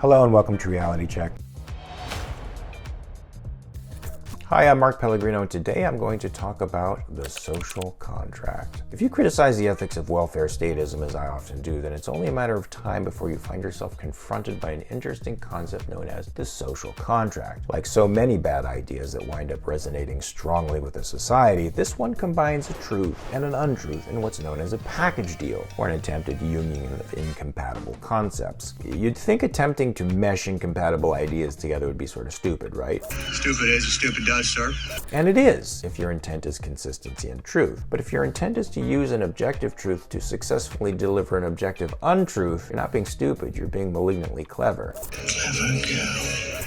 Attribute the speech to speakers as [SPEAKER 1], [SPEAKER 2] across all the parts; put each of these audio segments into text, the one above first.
[SPEAKER 1] Hello and welcome to Reality Check. Hi, I'm Mark Pellegrino, and today I'm going to talk about the social contract. If you criticize the ethics of welfare statism, as I often do, then it's only a matter of time before you find yourself confronted by an interesting concept known as the social contract. Like so many bad ideas that wind up resonating strongly with a society, this one combines a truth and an untruth in what's known as a package deal, or an attempted union of incompatible concepts. You'd think attempting to mesh incompatible ideas together would be sort of stupid, right?
[SPEAKER 2] Stupid is, stupid does, sir.
[SPEAKER 1] And it is, if your intent is consistency and truth. But if your intent is to use an objective truth to successfully deliver an objective untruth, you're not being stupid, you're being malignantly clever.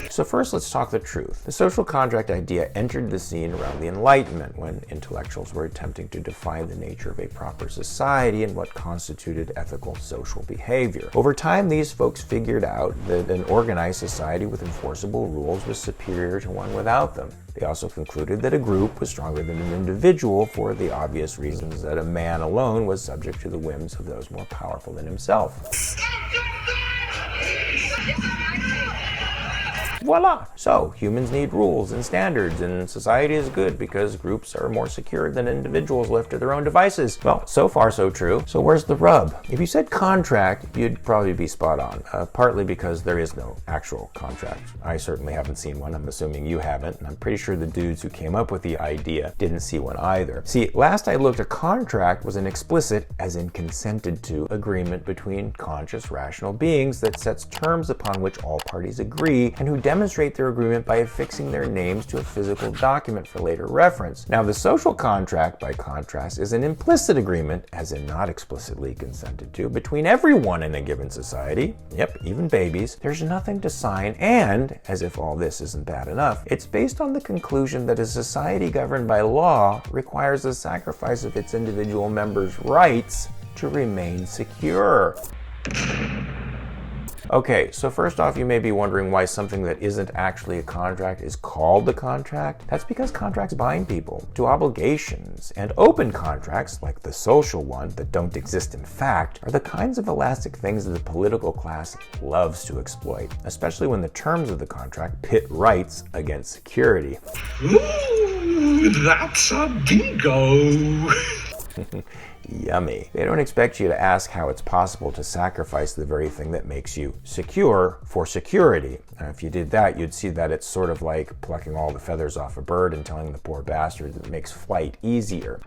[SPEAKER 1] So first, let's talk the truth. The social contract idea entered the scene around the Enlightenment, when intellectuals were attempting to define the nature of a proper society and what constituted ethical social behavior. Over time, these folks figured out that an organized society with enforceable rules was superior to one without them. They also concluded that a group was stronger than an individual for the obvious reasons that a man alone was subject to the whims of those more powerful than himself. Voila! So, humans need rules and standards, and society is good because groups are more secure than individuals left to their own devices. Well, so far so true. So where's the rub? If you said contract, you'd probably be spot on, partly because there is no actual contract. I certainly haven't seen one. I'm assuming you haven't, and I'm pretty sure the dudes who came up with the idea didn't see one either. See, last I looked, a contract was an explicit, as in consented to, agreement between conscious, rational beings that sets terms upon which all parties agree and who demonstrate their agreement by affixing their names to a physical document for later reference. Now, the social contract, by contrast, is an implicit agreement, as in not explicitly consented to, between everyone in a given society, yep, even babies. There's nothing to sign, and, as if all this isn't bad enough, it's based on the conclusion that a society governed by law requires the sacrifice of its individual members' rights to remain secure. Okay, so first off, you may be wondering why something that isn't actually a contract is called a contract. That's because contracts bind people to obligations, and open contracts, like the social one that don't exist in fact, are the kinds of elastic things that the political class loves to exploit, especially when the terms of the contract pit rights against security.
[SPEAKER 2] Ooh, that's a bingo.
[SPEAKER 1] Yummy. They don't expect you to ask how it's possible to sacrifice the very thing that makes you secure for security. If you did that, you'd see that it's sort of like plucking all the feathers off a bird and telling the poor bastard that it makes flight easier.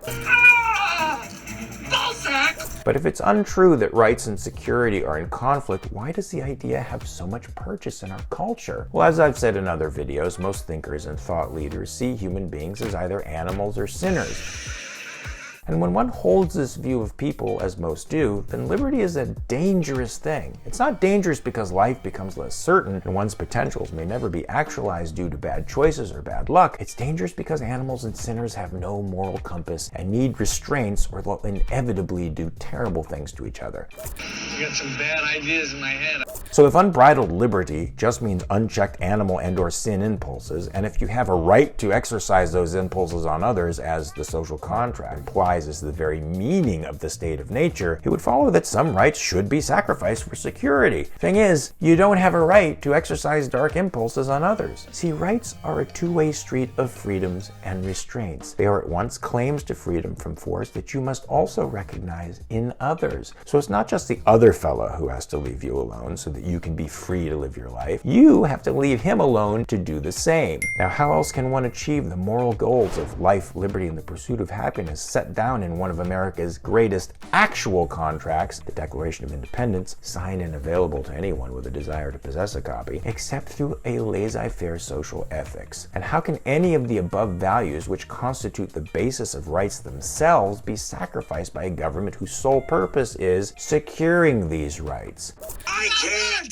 [SPEAKER 1] But if it's untrue that rights and security are in conflict, why does the idea have so much purchase in our culture? Well, as I've said in other videos, most thinkers and thought leaders see human beings as either animals or sinners. And when one holds this view of people, as most do, then liberty is a dangerous thing. It's not dangerous because life becomes less certain and one's potentials may never be actualized due to bad choices or bad luck. It's dangerous because animals and sinners have no moral compass and need restraints or they'll inevitably do terrible things to each other.
[SPEAKER 2] I got some bad ideas in my head.
[SPEAKER 1] So if unbridled liberty just means unchecked animal and or sin impulses, and if you have a right to exercise those impulses on others, as the social contract implies is the very meaning of the state of nature, it would follow that some rights should be sacrificed for security. Thing is, you don't have a right to exercise dark impulses on others. See, rights are a two-way street of freedoms and restraints. They are at once claims to freedom from force that you must also recognize in others. So it's not just the other fella who has to leave you alone so that you can be free to live your life. You have to leave him alone to do the same. Now, how else can one achieve the moral goals of life, liberty, and the pursuit of happiness set down in one of America's greatest actual contracts, the Declaration of Independence, signed and available to anyone with a desire to possess a copy, except through a laissez-faire social ethics? And how can any of the above values, which constitute the basis of rights themselves, be sacrificed by a government whose sole purpose is securing these rights?
[SPEAKER 2] I can't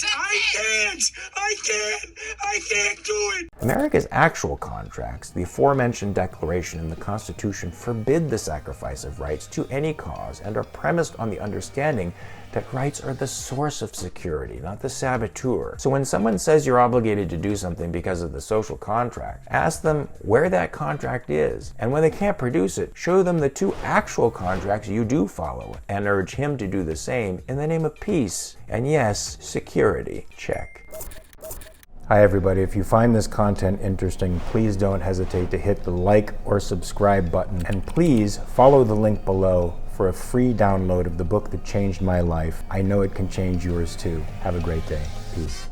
[SPEAKER 2] do it.
[SPEAKER 1] America's actual contracts, the aforementioned Declaration and the Constitution, forbid the sacrifice of rights to any cause and are premised on the understanding that rights are the source of security, not the saboteur. So when someone says you're obligated to do something because of the social contract, ask them where that contract is. And when they can't produce it, show them the 2 actual contracts you do follow and urge him to do the same in the name of peace and, yes, security. Check. Hi everybody, if you find this content interesting, please don't hesitate to hit the like or subscribe button, and please follow the link below for a free download of the book that changed my life. I know it can change yours too. Have a great day. Peace.